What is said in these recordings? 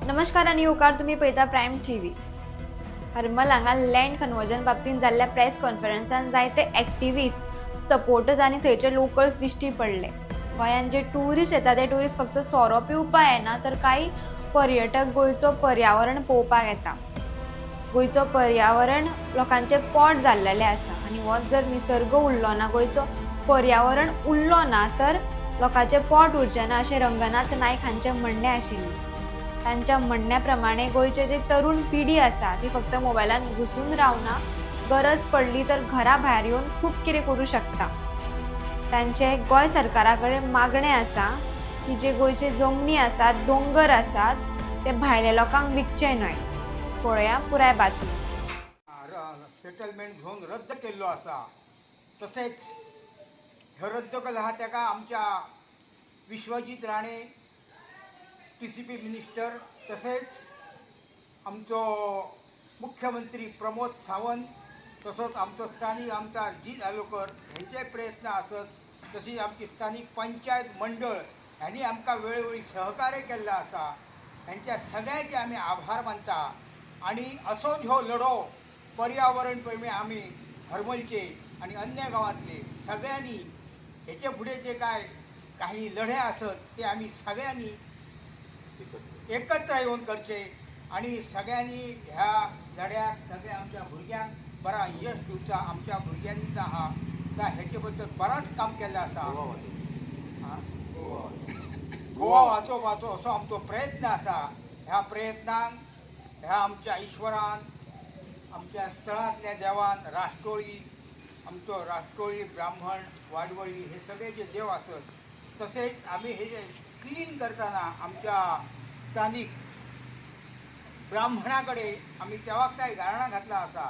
नमस्कार आणि होकार तुम्ही पळयता प्रायम टीव्ही। हरमल हांगा लँड कन्वर्जन बाबतींत जाल्ल्या प्रेस कॉन्फरन्सान जायते एक्टिविस्ट सपोर्टर्स आनी थंयचे लोकल्स दिश्टी पडले। गोंयांत जे टुरिस्ट येता ते टुरिस्ट फक्त सोरो पिवपाक येना तर काही पर्यटक गोंयचो पर्यावरण पळोवपाक येता। गोंयचो पर्यावरण लोकांचे पोट जाल्लेले आसा आनी हो जर निसर्ग उरलो ना, गोंयचो पर्यावरण उरलो ना तर लोकांचे पोट उरचें ना अशें रंगनाथ नायक हांचें म्हणणें आशिल्लें। तांच्या म्हणण्या प्रमाणे गोंयचे जे तरुण पिढी आसा ती फक्त मोबायलान घुसून रावना, गरज पडली तर घरा भायर येवन खूब कितें करूं शकता। तांचे गोंय सरकारा कडेन मागणें आसा की जे गोंयचे जमनी आसात, दोंगर आसात ते भायल्या लोकांक विकचे न्हय। पळोवया पुराय बातमी। सेटलमेंट घेऊन रद्द केल्लो आसा, तसेच हे रद्द केला हा तेका आमच्या विश्वजीत राणे TCP मिनिस्टर तसेच आमचो मुख्यमंत्री प्रमोद सावंत तसोच आमचो स्थानिक आमदार जी जालोकर हेंचे प्रयत्न आसत। तशीच आमची स्थानिक पंचायत मंडळ ह्यांनी आमकां वेळोवेळी सहकार्य केल्लो आसा। हेंच्या सगळ्यांचे आमी आभार मानता आणि असोच हो लढो पर्यावरण प्रेमी आमी हरमलचे आणि अन्य गावातले सगळ्यांनी हेचे फुडें जे काही लढे आसत ते आमी सगळ्यांनी एकत्र येऊन करचे आणि सगळ्यांनी ह्या लढ्याक सगळ्या आमच्या भुरग्यांक बरा यश दिवचा। आमच्या भुरग्यांनी हा हेचे बद्दल बराच काम केल्लें आसा। गोवा वाचोवपाचो असो आमचो प्रयत्न आसा। ह्या प्रयत्नाक ह्या आमच्या ईश्वरान, आमच्या स्थळांतल्या देवान, राष्ट्रोळी आमचो राष्ट्रोळी ब्राह्मण वाडवळी हे सगळे जे देव आसत, तसेच आमी हे जे क्लीन करतना आमच्या स्थानिक ब्राह्मणाकडे आमी तेवाकताय गारणा घातला आसा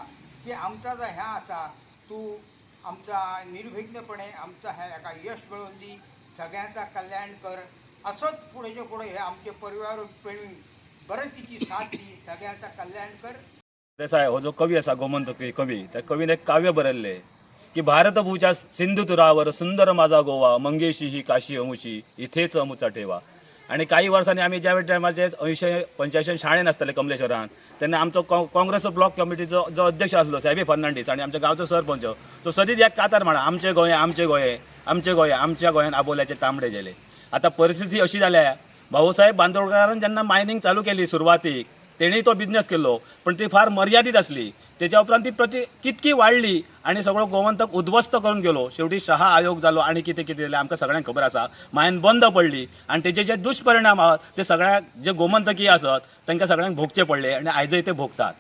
की आमचा जो ह्या आसा तूं आमचा निर्विघ्नपणे आमचा हेका यश मिळवून दी, सगळ्यांचा कल्याण कर। असोच पुढेचे पुढे हे आमचे परिवार प्रेमी बरेचशी साथ दी, सगळ्यांचा कल्याण कर। देसाय हो जो कवी असा गोमंतकी कवी, त्या कवीन एक काव्य बरयल्लें की भारतभूच्या सिंधू तुरावर सुंदर माझा गोवा, मंगेशी ही काशी अमुची इथेच अमुचा ठेवा। आणि काही वर्सांनी आम्ही ज्या टायमाचे 80-85 शाळेन आसताले कमलेश्वरान, तेन्ना आमचो काँग्रेस ब्लॉक कमिटीचो जो अध्यक्ष आसलो साहेबी फर्नांडीस आणि आमच्या गांवचो सरपंच तो सदीच एक कातार म्हणा, आमचे गोंय आमचे गोंय आमचे गोंय, आमच्या गोंयान आबोल्याचे तांबडे गेले। आता परिस्थिती अशी जाल्या, भाऊसाहेब बांदोडकरान जेन्ना मायनिंग चालू केली सुरवातीक तेणेय तो बिझनेस केलो, पण ती फार मर्यादित असली। त्याच्या उपरांत ती कितकी वाढली आणि सगळो गोवंतक उद्ध्वस्त करून गेलो। शेवटी शहा आयोग जालो आणि कितें कितें जालें आमकां सगळ्यांक खबर आसा। मायन बंद पडली आणि तेचे जे दुष्परिणाम आहात ते सगळ्या जे गोमंतकी आसत तांकां सगळ्यांक भोगचे पडले आणि आयजय ते भोगतात।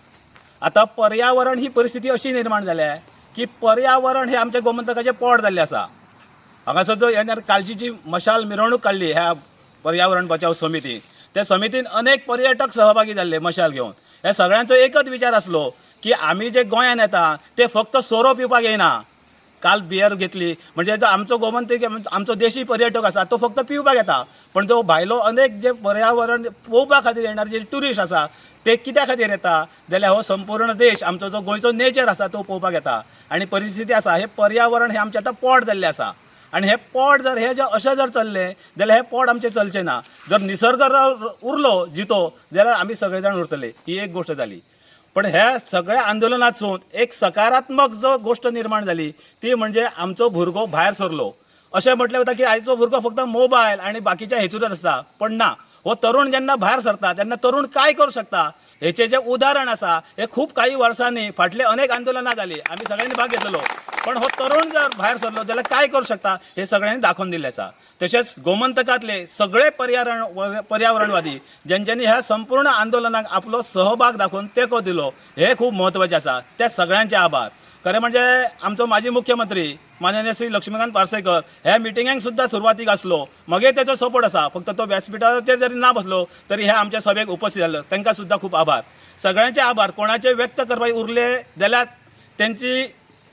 आता पर्यावरण ही परिस्थिती अशी निर्माण जाल्या की पर्यावरण हे आमच्या गोमंतकाचे पोट जाल्लें आसा। हांगासर जो येणार कालची जी मशाल मिरवणूक काडली ह्या पर्यावरण बचाव समितीन, त्या समितीन अनेक पर्यटक सहभागी जाल्ले मशाल घेवन। हे सगळ्यांचो एकच विचार आसलो की आमी जे गोंयान येता ते फक्त सोरो पिवपाक येना। काल बियर घेतली म्हणजे जो आमचो गोमंतक आमचो देशी पर्यटक आसा तो फक्त पिवपाक येता, पण तो भायलो अनेक जे पर्यावरण पळोवपा खातीर येणारे जे ट्युरिस्ट आसा ते कित्या खातीर येता जाल्यार हो संपूर्ण देश आमचो जो गोंयचो नेचर आसा तो पळोवपाक येता। आणि परिस्थिती आसा हे पर्यावरण हे आमचें आतां पोट जाल्लें आसा आणि हे पोट जर हे अशें जर चल्लें जाल्यार हे पोट आमचें चलचें ना। जर निसर्ग उरलो जितो जाल्यार आमी सगळे जाण उरतले, ही एक गोष्ट जाली। पण ह्या सगळ्या आंदोलनातसून एक सकारात्मक जो गोष्ट निर्माण जाली ती म्हणजे आमचो भुरगो भायर सरलो। अशें म्हटलें वता की आयचो भुरगो फक्त मोबायल आणि बाकीच्या हेतूनच आसा, पण ना, हो तरुण जेन्ना भायर सरता तेन्ना तरुण काय करूं शकता हेचें जें उदाहरण आसा हे खूब काही वर्सांनी फाटले अनेक आंदोलनां जाली, आमी सगळ्यांनी भाग घेतलो, पण हो तरुण जर भायर सरलो जाल्यार काय करूं शकता हे सगळ्यांनी दाखोवन दिल्लें आसा। तशेंच गोमंतकातले सगळे पर्यावरणवादी ज्यांच्यांनी ह्या संपूर्ण आंदोलनाक आपलो सहभाग दाखोवन तेंको दिलो हे खूब म्हत्वाचें आसा। त्या सगळ्यांचे आभार। खरें म्हणजे आमचो माजी मुख्यमंत्री माननीय श्री लक्ष्मीकांत पार्सेकर ह्या मिटिंगांक सुद्दां सुरवातीक आसलो, मागीर तेचो सपोर्ट आसा, फक्त तो व्यासपीठाचेर जरी ना बसलो तरी हे आमच्या सभेक उपस्थित जालो, तांकां सुद्दां खूब आभार। सगळ्यांचे आभार। कोणाचे व्यक्त करपाक उरले जाल्यार त्यांची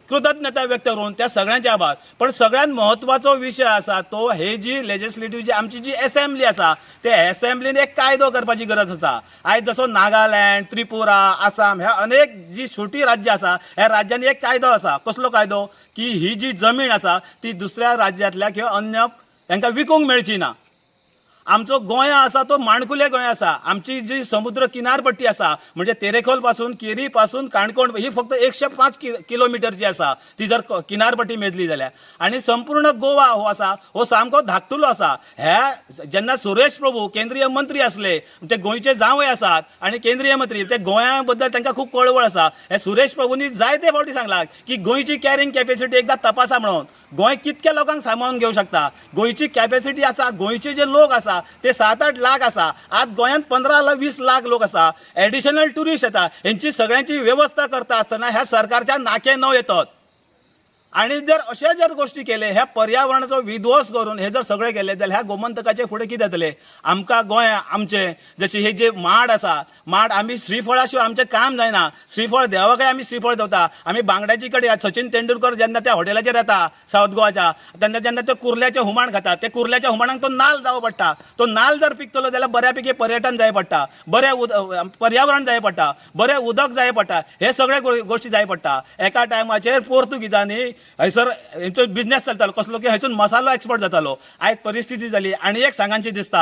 कृतज्ञता व्यक्त करून त्या सगळ्यांचे आभार। पण सगळ्यात महत्वाचो विषय आसा तो हे जी लेजिस्लेटिव्ह जी आमची जी असेंब्ली आसा त्या असेंब्लीन एक कायदो करपाची गरज आसा। आयज जसो नागालँड, त्रिपुरा, आसाम ह्या अनेक जी छोटी राज्य आसा ह्या राज्यांनी एक कायदो आसा। कसलो कायदो की ही जी जमीन आसा ती दुसऱ्या राज्यांतल्या किंवा अन्य तांकां विकूंक मेळची ना। आमचो गोंय आसा तो माणकुले गोंय आसा. आमची जी समुद्र किनारपट्टी आसा म्हणजे तेरेखोल पासून केरी पासून काणकोण ही फक्त 105 किलोमिटरची आसा ती जर किनारपट्टी मेजली जाल्यार. आनी संपूर्ण गोवा हो आसा हो सामको धाकटुलो आसा. हे जेन्ना सुरेश प्रभू केंद्रीय मंत्री आसले ते गोंयचे जावंय आसात आनी केंद्रीय मंत्री ते गोंया बद्दल तांकां खूब कळवळ आसा. हे सुरेश प्रभूंनी जायते फावटी सांगला की गोंयची कॅरिंग कॅपेसिटी एकदा तपासा म्हणून. गोंय कितक्या लोकांक सांबाळून घेवंक शकता. गोंयची कॅपेसिटी आसा, गोंयचे जे लोक आसा ते 7-8 लाख आसा. आज गोंयांत 15-20 लाख लोक आसा. एडिशनल टुरिस्ट येता. हेंची सगळ्यांची व्यवस्था करता आसतना ह्या सरकारच्या नाके नव येतात. आणि जर अशा जर गोष्टी केले ह्या पर्यावरणाचो विध्वंस करून हे जर सगळे केले जाल्यार ह्या गोमंतकाचे फुडें कितें जातले. आमकां गोंय आमचे जशे हे जे माड आसा माड आमी श्रीफळा शिवाय आमचें काम जायना. श्रीफळ देवाकय आमी श्रीफळ देवता. आमी बांगड्याची कडी सचिन तेंडुलकर जेन्ना त्या हॉटेलाचेर येता सावथ गोवाच्या तेन्ना जेन्ना ते कुर्ल्याचें हुमण खाता ते कुर्ल्याच्या हुमणाक तो नाल्ल जावो पडटा. तो नाल्ल जर पिकतलो जाल्यार बऱ्यापैकी पर्यटन जाय पडटा, बरें पर्यावरण जाय पडटा, बरें उदक जाय पडटा. हे सगळे गोश्टी जाय पडटा. एका टायमाचेर पोर्तुगीजांनी हयसर हेंचो बिझनेस चलतालो कसलो की हयसून मसालो एक्सपोर्ट जातालो. आयज परिस्थिती जाली आनी एक सांगांची दिसता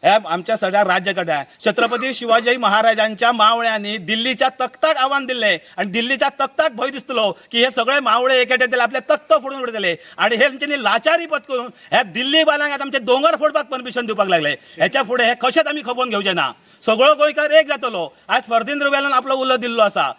हे आमच्या सगळ्या राज्याकडे छत्रपती शिवाजी महाराजांच्या मावळ्यांनी दिल्लीच्या तख्ताक आव्हान दिल्लें आनी दिल्लीच्या तख्ताक भंय दिसतलो की हे सगळे मावळे एकेटे येतले आपले तख्त फोडून उडयतले आनी हेंच्यांनी लाचारी पत करून ह्या दिल्ली बायलांक आतां आमचे दोंगर फोडपाक परमिशन दिवपाक लागले. हेच्या फुडें हे कशेंच आमी खपोवन घेवचे ना. सगळो गोंयकार एक जातलो. आज फर्दिंद्र वेलान आपलो उलो दिल्लो आसा.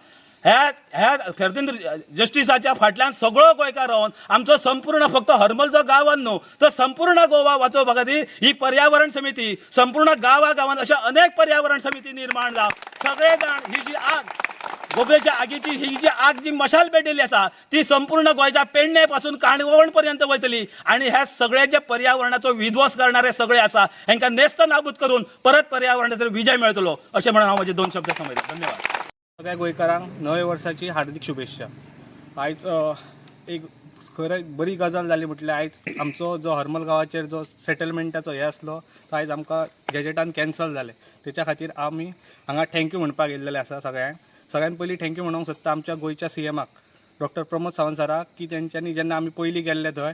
ह्या फर्दिंद्र जस्टिसाच्या फाटल्यान सगळो गोंयकार रावन आमचो संपूर्ण फक्त हरमलचो गांवान न्हू तर संपूर्ण गोवा वाचोवपा खातीर ही पर्यावरण समिती संपूर्ण गांवांत अशा अनेक पर्यावरण समिती निर्माण जावं. सगळे जाण ही जी आग गोबरेच्या आगीची ही जी आग जी मशाल पेटयल्ली आसा ती संपूर्ण गोंयच्या पेडणे पासून काणकोण पर्यंत वयतली आनी हे सगळे जे पर्यावरणाचो विध्वंस करणारे सगळे आसा हांकां नेस्त नाबूद करून परत पर्यावरणाचेर विजय मेळटलो अशें म्हणून हांव म्हजे 2 शब्द समजले. धन्यवाद. सगळ्या गोंयकारांक नव्या वर्साची हार्दिक शुभेच्छा. आयज एक खरें बरी गजाल जाली म्हटल्यार आयज आमचो जो हरमल गांवाचेर जो सेटलमेंटाचो हे आसलो तो आयज आमकां गॅजेटान कॅन्सल जाले. तेच्या खातीर आमी हांगा थँक्यू म्हणपाक येयल्लेले आसा सगळ्यांक. सगळ्यान पयलीं थँक्यू म्हणूंक सोदता आमच्या गोंयच्या CMाक डॉक्टर प्रमोद सावंत सराक की तेंच्यांनी जेन्ना आमी पयलीं गेल्ले थंय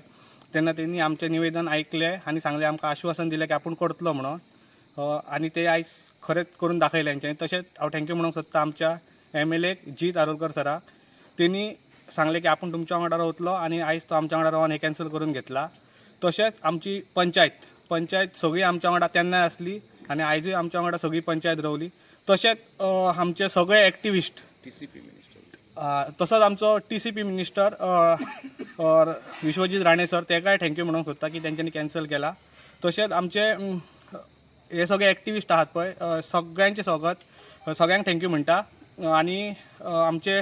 तेन्ना तेणी आमचें निवेदन ऐकलें आनी सांगलें आमकां आश्वासन दिलें की आपूण करतलो म्हणून. आनी ते आयज खरेंच करून दाखयलें तेंच्यांनी. तशेंच हांव थँक्यू म्हणूंक सोदता आमच्या MLA जीत आरोलकर सराक. तेणी सांगलें की आपूण तुमच्या वांगडा रावतलो आनी आयज तो आमच्या वांगडा रावन हें कॅन्सल करून घेतला. तशेंच आमची पंचायत सगळी आमच्या वांगडा तेन्नाय आसली आनी आयजूय आमच्या वांगडा सगळी पंचायत रावली. तशेंच आमचे सगळे एक्टिविस्ट तसोच आमचो TCP minister Vishwajit Rane sir तेकाय थँक्यू म्हणूंक सोदता की तेंच्यांनी कॅन्सल केला. तशेंच आमचे हे सगळे एक्टिविस्ट आहात पळय सगळ्यांचे सगळ्यांक थँक्यू म्हणटा. आनी आमचे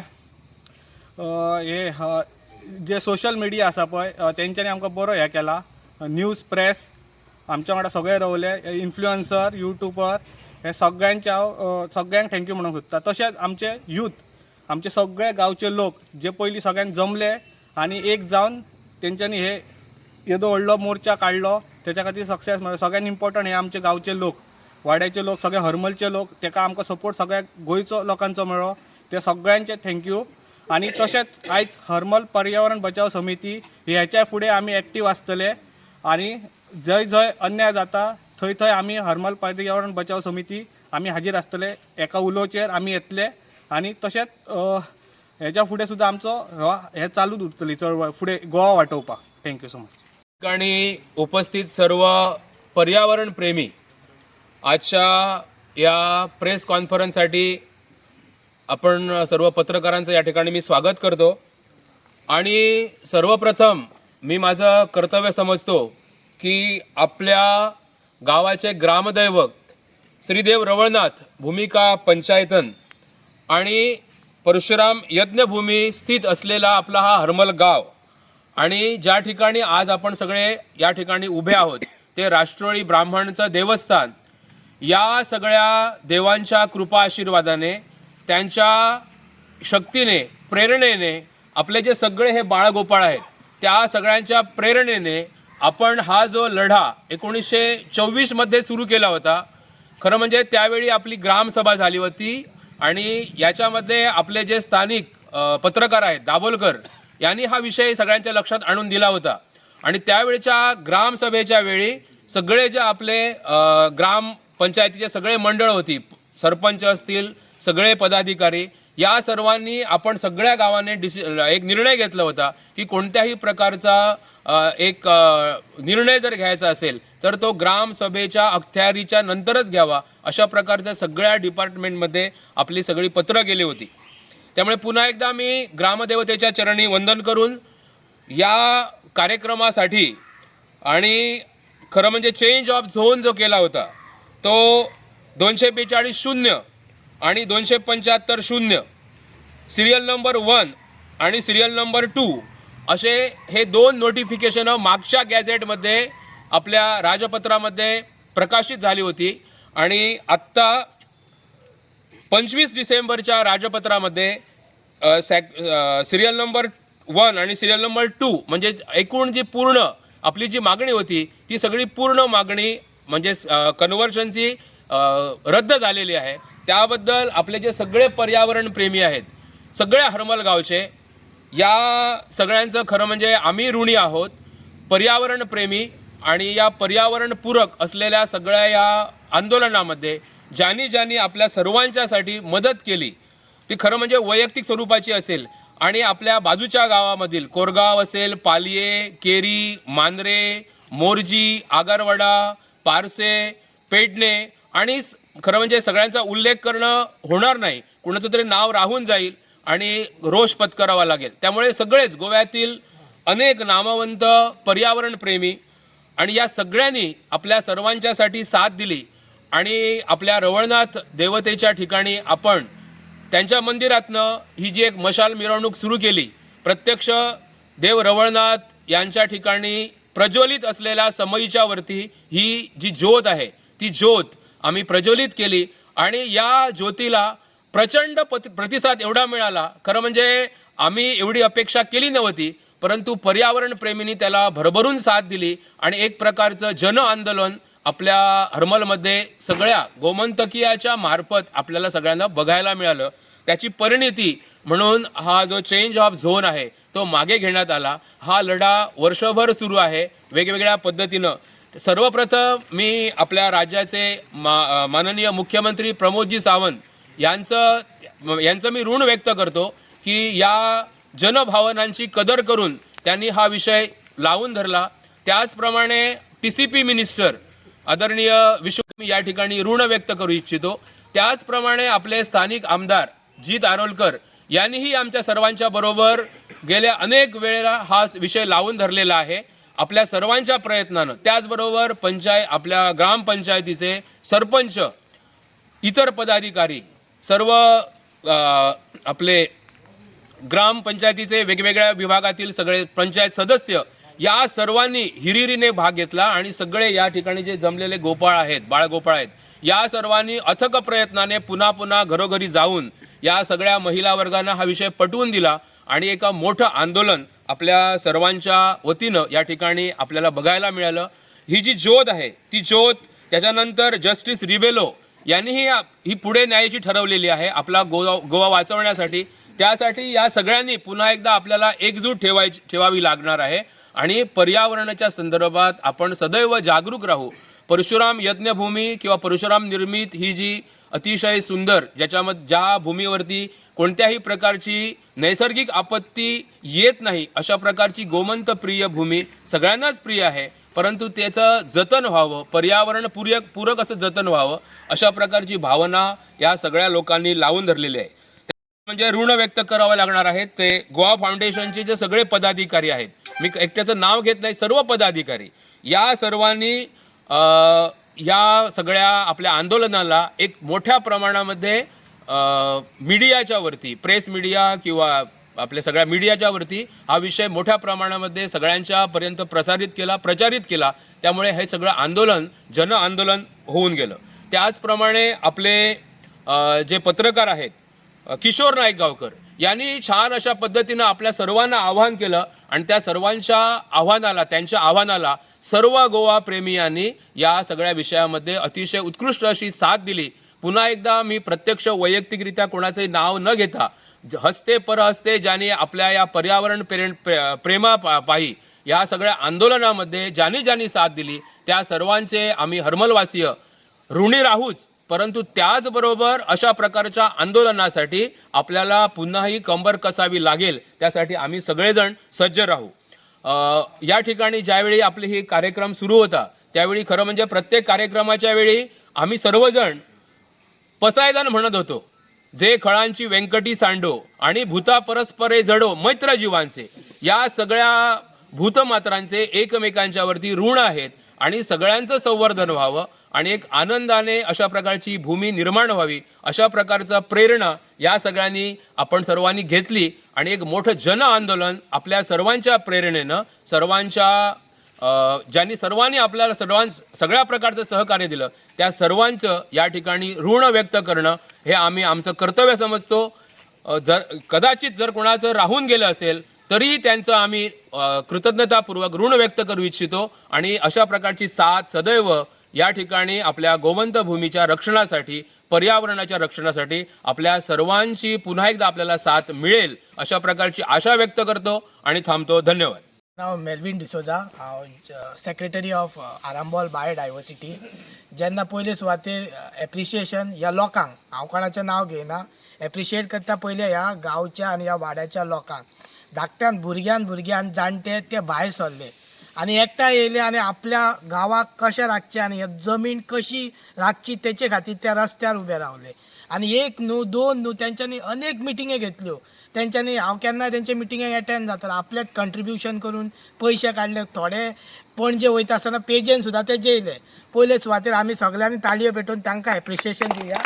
हे जे सोशल मिडिया आसा पळय तेंच्यांनी आमकां बरो हे केला. न्यूज प्रेस आमच्या वांगडा सगळे रावले. इन्फ्लुएन्सर यूट्यूबर हे सगळ्यांचे हांव सगळ्यांक थँक्यू म्हणूंक सोदता. तशेंच आमचे यूथ आमचे सगळे गांवचे लोक जे पयलीं सगळ्यांक जमले आनी एक जावन तेंच्यांनी हे येदो व्हडलो मोर्चा काडलो तेच्या खातीर सक्सेस मेळ्ळो. सगळ्यान इम्पॉर्टंट हे आमचे गांवचे लोक वाड्याचे लोक सगळे हरमलचे लोक तेका आमकां सपोर्ट सगळ्या गोंयचो लोकांचो मेळ्ळो. ते सगळ्यांचे थँक्यू. आनी तशेंच आयज हरमल पर्यावरण बचाव समिती हेच्या फुडें आमी एक्टीव आसतले आनी जंय जंय अन्याय जाता थंय थंय आमी हरमल पर्यावरण बचाव समिती आमी हाजीर आसतले. एका उलोचेर आमी येतले आनी तशेंच हेच्या फुडें सुद्दां आमचो हे चालूच उरतली चळवळ फुडें गोवा वाटोवपाक. Thank you so much. आणि उपस्थित सर्व पर्यावरण प्रेमी आजच्या या प्रेस कॉन्फरन्ससाठी आपण सर्व पत्रकारांचं या ठिकाणी मी स्वागत करतो. आणि सर्वप्रथम मी माझं कर्तव्य समजतो की आपल्या गावाचे ग्रामदैवत श्रीदेव रवळनाथ भूमिका पंचायतन आणि परशुराम यज्ञभूमी स्थित असलेला आपला हा हरमल गाव आणि ज्या ठिकाणी आज आपण सगळे या ठिकाणी उभे आहोत ते राष्ट्रोळी ब्राह्मणचं देवस्थान. या सगळ्या देवांच्या कृपा आशीर्वादाने त्यांच्या शक्तीने प्रेरणेने आपले जे सगळे हे बाळगोपाळ आहेत त्या सगळ्यांच्या प्रेरणेने आपण हा जो लढा 1924 मध्ये सुरू केला होता. खरं म्हणजे त्यावेळी आपली ग्रामसभा झाली होती आणि याच्यामध्ये आपले जे स्थानिक पत्रकार आहेत दाभोलकर यांनी हा विषय सगळ्यांच्या लक्षात आणून दिला होता. आणि त्यावेळच्या ग्रामसभेच्या वेळी सगळे जे आपले ग्रामपंचायतीचे सगळे मंडळ होती, सरपंच असतील, सगळे पदाधिकारी, या सर्वांनी आपण सगळ्या गावाने एक निर्णय घेतला होता की कोणत्याही प्रकारचा एक निर्णय जर घ्यायचा असेल तर तो ग्रामसभेच्या अखत्यारीच्या नंतरच घ्यावा, अशा प्रकारच्या सगळ्या डिपार्टमेंटमध्ये आपली सगळी पत्रं गेली होती. त्यामुळे पुन्हा एकदा मी ग्रामदेवतेच्या चरणी वंदन करून या कार्यक्रमासाठी आणि खरं म्हणजे चेंज ऑफ झोन जो केला होता तो 242-0 आणि 275-0 सिरियल नंबर 1 आणि सिरियल नंबर 2 असे हे 2 नोटिफिकेशन मागच्या गॅझेटमध्ये आपल्या राजपत्रामध्ये प्रकाशित झाली होती. आणि आत्ता 25 डिसेंबरच्या राजपत्रामध्ये सिरियल नंबर 1 आणि सिरियल नंबर 2 म्हणजे एकूण जी पूर्ण आपली जी मागणी होती ती सगळी पूर्ण मागणी म्हणजे कन्व्हर्शनची रद्द झालेली आहे. त्याबद्दल आपले जे सगळे पर्यावरण प्रेमी आहेत, सगळ्या हरमल गावचे, या सगळ्यांचं खरं म्हणजे आम्ही ऋणी आहोत. पर्यावरण प्रेमी आणि या पर्यावरणपूरक असलेल्या सगळ्या या आंदोलनामध्ये ज्यांनी आपल्या सर्वांच्यासाठी मदत केली ती खरं म्हणजे वैयक्तिक स्वरूपाची असेल आणि आपल्या बाजूच्या गावामधील कोरगाव असेल, पालिये, केरी, मांजरे, मोरजी, आगारवाडा, पारसे, पेडणे आणि खरं म्हणजे सगळ्यांचा उल्लेख करणं होणार नाही, कुणाचं तरी नाव राहून जाईल आणि रोष पत्करावा लागेल. त्यामुळे सगळेच गोव्यातील अनेक नामवंत पर्यावरणप्रेमी आणि या सगळ्यांनी आपल्या सर्वांच्यासाठी साथ दिली आणि आपल्या रवळनाथ देवतेच्या ठिकाणी आपण त्यांच्या मंदिरातनं ही जी एक मशाल मिरवणूक सुरू केली, प्रत्यक्ष देव रवळनाथ यांच्या ठिकाणी प्रज्वलित असलेल्या समईच्या वरती ही जी ज्योत आहे ती ज्योत आम्ही प्रज्वलित केली आणि या ज्योतीला प्रचंड प्रतिसाद एवढा मिळाला. खरं म्हणजे आम्ही एवढी अपेक्षा केली नव्हती, परंतु पर्यावरण प्रेमींनी त्याला भरभरून साथ दिली आणि एक प्रकारचं जन आंदोलन आपल्या हरमलमध्ये सगळ्या गोमंतकीयाच्या मार्फत आपल्याला सगळ्यांना बघायला मिळालं. त्याची परिणिती म्हणून हा जो चेंज ऑफ झोन आहे तो मागे घेण्यात आला. हा लढा वर्षभर सुरू आहे वेगवेगळ्या पद्धतीनं. सर्वप्रथम मी आपल्या राज्याचे माननीय मुख्यमंत्री प्रमोदजी सावंत यांचं मी ऋण व्यक्त करतो की या जनभावनांची कदर करून त्यांनी हा विषय लावून धरला. त्याचप्रमाणे TCP मिनिस्टर आदरणीय मी या ठिकाणी ऋण व्यक्त करू इच्छितो. त्याचप्रमाणे आपले स्थानिक आमदार जीत आरोलकर यांनीही आमच्या सर्वांच्या बरोबर गेल्या अनेक वेळेला हा विषय लावून धरलेला आहे. आपल्या सर्वांच्या प्रयत्नानं त्याचबरोबर आपल्या ग्रामपंचायतीचे सरपंच, इतर पदाधिकारी, सर्व आपले ग्रामपंचायतीचे वेगवेगळ्या विभागातील सगळे पंचायत सदस्य या सर्वांनी हिरिरीने भाग घेतला आणि सगळे या ठिकाणी जे जमलेले गोपाळ आहेत, बाळगोपाळ आहेत, या सर्वांनी अथक प्रयत्नाने पुन्हा घरोघरी जाऊन या सगळ्या महिला वर्गांना हा विषय पटवून दिला आणि एका मोठं आंदोलन आपल्या सर्वांच्या वतीनं या ठिकाणी आपल्याला बघायला मिळालं. ही जी ज्योत आहे ती ज्योत त्याच्यानंतर जस्टिस रिबेलो यांनीही ही पुढे न्यायाची ठरवलेली आहे आपला गोवा वाचवण्यासाठी. त्यासाठी या सगळ्यांनी पुन्हा एकदा आपल्याला एकजूट ठेवावी लागणार आहे आणि पर्यावरणाच्या संदर्भात आपण सदैव जागरूक राहू. परशुराम यज्ञभूमी किंवा परशुराम निर्मित ही जी अतिशय सुंदर ज्या भूमीवरती कोणत्याही प्रकारची नैसर्गिक आपत्ती येत नाही अशा प्रकारची गोमंत प्रिय भूमी सगळ्यांनाच प्रिय आहे, परंतु त्याचं जतन व्हावं, पर्यावरण पूरक असं जतन व्हावं अशा प्रकारची भावना या सगळ्या लोकांनी लावून धरलेली आहे. म्हणजे ऋण व्यक्त करावं लागणार आहे ते गोवा फाउंडेशनचे जे सगळे पदाधिकारी आहेत, मी एकट्याचं नाव घेत नाही, सर्व पदाधिकारी या सर्वांनी या सगळ्या आपल्या आंदोलनाला एक मोठ्या प्रमाणामध्ये मीडियाच्या वरती, प्रेस मीडिया किंवा आपल्या सगळ्या मीडियाच्या वरती हा विषय मोठ्या प्रमाणामध्ये सगळ्यांच्या पर्यंत प्रचारित केला. त्यामुळे हे सगळं आंदोलन जन आंदोलन होऊन गेलं. त्याचप्रमाणे आपले जे पत्रकार आहेत किशोर नाईक गावकर यांनी छान अशा पद्धतीनं आपल्या सर्वांना आवाहन केलं आणि त्या त्यांच्या आव्हानाला सर्व गोवा प्रेमियांनी या सगळ्या विषयामध्ये अतिशय उत्कृष्ट अशी साथ दिली. पुन्हा एकदा मी प्रत्यक्ष वैयक्तिकरित्या कोणाचंही नाव न घेता हस्ते परहस्ते ज्यांनी आपल्या या पर्यावरण प्रेमापायी या सगळ्या आंदोलनामध्ये ज्यांनी साथ दिली त्या सर्वांचे आम्ही हर्मलवासीय ऋणी राहूच, परंतु त्याचबरोबर अशा प्रकारच्या आंदोलनासाठी आपल्याला पुन्हाही कंबर कसावी लागेल, त्यासाठी आम्ही सगळेजण सज्ज राहू. या ठिकाणी ज्यावेळी आपले हे कार्यक्रम सुरू होता त्यावेळी खरं म्हणजे प्रत्येक कार्यक्रमाच्या वेळी आम्ही सर्वजण पसायदान म्हणत होतो, जे खळांची व्यंकटी सांडो आणि भूता परस्परे जडो मैत्र जीवांचे. या सगळ्या भूतमात्रांचे एकमेकांच्यावरती ऋण आहेत आणि सगळ्यांचं संवर्धन व्हावं आणि एक आनंदाने अशा प्रकारची भूमी निर्माण व्हावी, अशा प्रकारचा प्रेरणा या सगळ्यांनी आपण सर्वांनी घेतली आणि एक मोठं जन आंदोलन आपल्या सर्वांच्या प्रेरणेनं ज्यांनी सर्वांनी आपल्याला सगळ्या प्रकारचं सहकार्य दिलं त्या सर्वांचं या ठिकाणी ऋण व्यक्त करणं हे आम्ही आमचं कर्तव्य समजतो. कदाचित जर कोणाचं राहून गेलं असेल तरी त्यांचं आम्ही कृतज्ञतापूर्वक ऋण व्यक्त करू इच्छितो आणि अशा प्रकारची साथ सदैव या ठिकाणी आपल्या गोवंत भूमीच्या रक्षणासाठी, पर्यावरणाच्या रक्षणासाठी आपल्या सर्वांची पुन्हा एकदा आपल्याला साथ मिळेल अशा प्रकारची आशा व्यक्त करतो आणि थांबतो. धन्यवाद. नाव मेल्विन डिसोजा, हांव सेक्रेटरी ऑफ आरांबोल बायोडायवर्सिटी. जेन्ना पयले सुवातेर एप्रिशिएशन ह्या लोकांक, हांव कोणाचें नांव घेयना, एप्रिशिएट करता पयले ह्या गांवच्या आनी ह्या वाड्याच्या लोकांक. धाकट्यान भुरग्यान जाणटे ते भायर सरले आनी एकठांय येयले आनी आपल्या गांवाक कशें राखचें आनी ही जमीन कशी राखची तेचे खातीर त्या रस्त्यार उबे रावले. आनी एक न्हू दोन न्हू, तेंच्यांनी अनेक मिटिंगे घेतल्यो. तेंच्यांनी हांव केन्ना तेंचे मिटिंगेक एटेंड जातालो, आपलेच कंट्रिब्युशन करून पयशे काडले. थोडे पणजे वयता आसतना पेजेन सुद्दां ते जेयले. पयले सुवातेर आमी सगळ्यांनी ताळयो पेटोवन तांकां एप्रिशिएशन दिवया.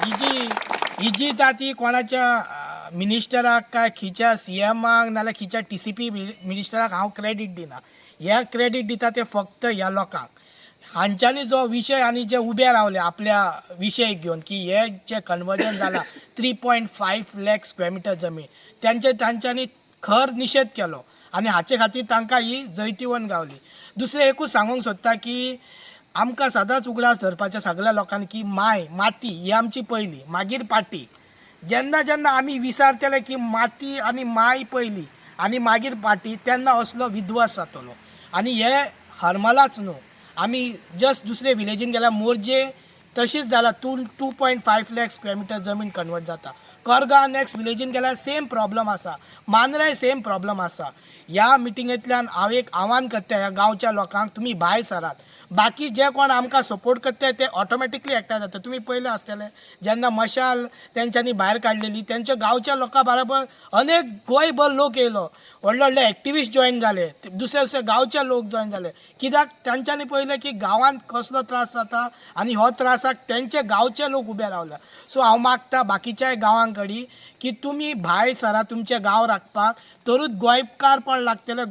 ही जी ती कोणाच्या मिनिस्टराक काय खिच्या CMाक नाल्यार खिच्या TCP मिनिस्टराक हांव क्रेडीट दिना. ह्या क्रेडीट दिता ते फक्त ह्या लोकांक. हांच्यांनी जो विशय आनी जे उबे रावले आपल्या विशय घेवन की हे जे कन्वर्जन जाला 3.5 लाख स्क्वेअर मिटर जमीन, तांच्यांनी खर निशेध केलो आनी हाचे खातीर तांकां ही जैतिवंत गावली. दुसरें एकूच सांगूंक सोदता की आमकां सदांच उगडास धरपाच्या सगळ्या लोकांनी की माती ही आमची पयली, मागीर पाटी. जेन्ना आमी विसरतले की माती आनी माय पयली आनी मागीर पाटी, तेन्ना असलो विध्वस जातलो. आनी हे हरमलाच न्हू, आमी जस्ट दुसरे विलेजीन गेल्यार मोरजे तशीच जाला 2.5 लाख स्क्वेअर मिटर जमीन कन्वर्ट जाता. करगांव नेक्स्ट विलेजीन गेल्यार सेम प्रॉब्लम आसा, मांद्राय सेम प्रॉब्लम आसा. ह्या मिटिंगेंतल्यान हांव एक आव्हान करता ह्या गांवच्या लोकांक, तुमी भायर सरात. बाकी जे कोण आमकां सपोर्ट करता ते ऑटोमॅटिकली एकठांय जाता. तुमी पयले आसतले जेन्ना मशाल तेंच्यांनी भायर काडलेली, तेंच्या गांवच्या लोकां बरोबर अनेक गोंयभर लोक येयलो, व्हडले एक्टिविस्ट जॉईन जाले, दुसरे गांवचे लोक जॉईन जाले. कित्याक तांच्यांनी पयलें की गांवांत कसलो त्रास जाता आनी हो त्रासाक तेंचे गांवचे लोक उबे रावला. सो हांव मागता बाकीच्याय गांवां कडेन की तुमी भायर सरा तुमचे गांव राखपाक, तरूच गोंयकारपण लागतले,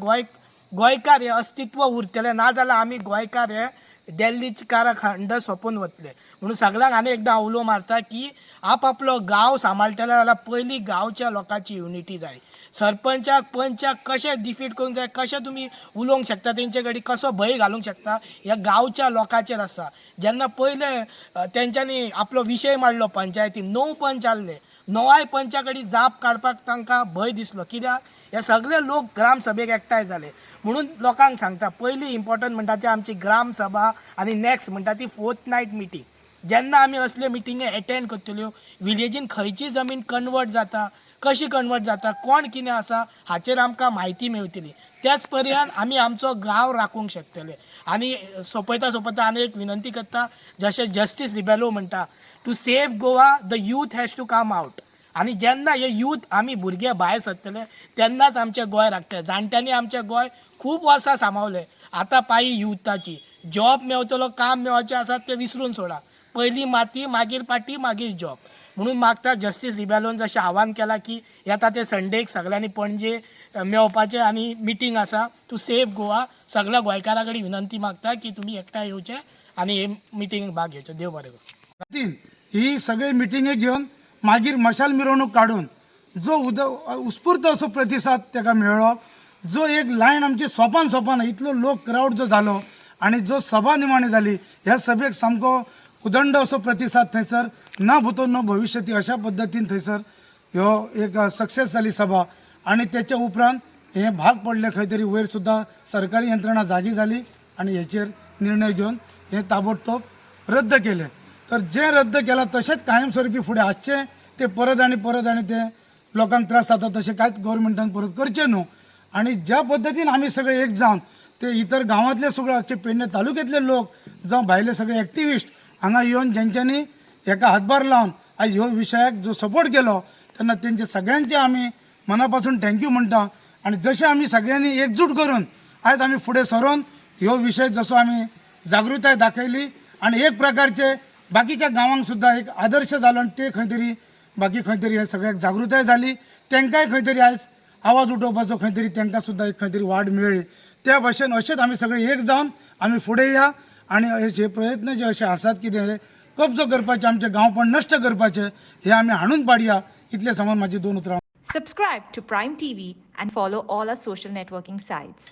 गोंयकार हे अस्तित्व उरतले. नाजाल्यार आमी गोंयकार हे दिल्लीच्या खंड सोंपून वतले. म्हणून सगळ्यांक आनी एकदां उलो मारता की आपलो गांव सांबाळटले जाल्यार पयली गांवच्या लोकांची युनिटी जाय. सरपंचाक पंचाक कशें डिफीट करूंक जाय, कशें तुमी उलोवंक शकता, तेंचे कडेन कसो भंय घालूंक शकता, ह्या गांवच्या लोकांचेर आसा. जेन्ना पयले तेंच्यांनी आपलो विशय मांडलो पंचायतीन, 9 पंच आसले, 9 पंचा कडेन जाप काडपाक तांकां भंय दिसलो. कित्याक हे सगळे लोक ग्रामसभेक एकठांय जाले. म्हणून लोकांक सांगता पयली इम्पॉर्टंट म्हणटा ती आमची ग्रामसभा आनी नेक्स्ट म्हणटा ती फोर्थनायट मिटींग. जेन्ना आमी असले मिटिंगे एटेंड करतल्यो, विलेजीन खंयची जमीन कन्वर्ट जाता, कशी कन्वर्ट जाता, कोण कितें आसा हाचेर आमकां म्हायती मेळटली. त्याच पर्यान आमी आमचो गांव राखूंक शकतले. आनी सोंपयता आनी एक विनंती करता, जशें जस्टीस रिबेलो म्हणटा, to save Goa the youth has to come out. आनी जेन्ना हे यूथ आमी भुरगे भायर सरतले तेन्नाच आमचें गोंय राखतलें. जाणट्यांनी आमचें गोंय खूब वर्सां सांबाळलें. आतां पाळी युथाची. जॉब मेळटलो, काम मेळचें आसा तें विसरून सोडा. पयली माती, मागीर पाटी, मागीर जॉब. म्हणून मागता जस्टीस रिबेलोन जशें आव्हान केलां की येता ते संडेक सगळ्यांनी पणजे मेळपाचें आनी मिटींग आसा टू सेव गोवा. सगळ्या गोंयकारां कडेन विनंती मागता की तुमी एकठांय येवचे आनी हे मिटिंगेक भाग घेवचो. देव बरें करूं. ही सगळी मिटिंगे घेवन मागीर मशाल मिरवणूक काडून जो उत्स्फूर्त असो प्रतिसाद ताका मेळ्ळो, जो एक लायन आमची सोंपान इतलो लोक क्रावड जो जालो आनी जो सभा निमाणी जाली, ह्या सभेक सामको उदंड असो प्रतिसाद थंयसर न भूतो न भविष्यती अशा पद्दतीन थंयसर ह्यो एक सक्सेस जाली सभा. आनी तेच्या उपरांत हे भाग पडले खंय तरी वयर सुद्दां सरकारी यंत्रणा जागी जाली आनी हेचेर निर्णय घेऊन हे ताबडतोब रद्द केले. तर जे रद्द केला तसेच कायमस्वरूपी फुडें आसचे ते परत आणि ते लोकांक त्रास जाता तसे कांयच गव्हर्मेंटान परत करचे न्हू. आणि ज्या पद्दतीन आमी सगळे एक जावन ते इतर गांवांतले सगळे अख्खे पेडणे तालुक्यातले लोक जावं भायले सगळे एक्टिविस्ट हांगा येवन जेंच्यांनी हेका हातभार लावन आज ह्यो विशयाक जो सपोर्ट केलो तेन्ना तेंचे सगळ्यांचे आमी मनापासून थँक्यू म्हणटा. आणि जशे आमी सगळ्यांनी एकजूट करून आयज आमी फुडें सरून ह्यो विशय जसो आमी जागृताय दाखयली आणि एक प्रकारचे बाकीच्या गांवांक सुद्दां एक आदर्श जालो आणि ते खंय तरी बाकी खंय तरी हे सगळ्याक जागृताय जाली. तांकांय खंय तरी आयज आवाज उठोवपाचो खंय तरी तांकां सुद्दां एक खंय तरी वाड मेळ्ळी. त्या भाशेन अशेंच आमी सगळे एक जावन आमी फुडें या आणि हे प्रयत्न जे असे आसात की ते कब्जो करपाचे आमचे गांवपण नश्ट करपाचे हे आमी हाणून पाडया. इतले समोर माझी 2 उतरां. Subscribe to Prime TV and follow all our social networking sites.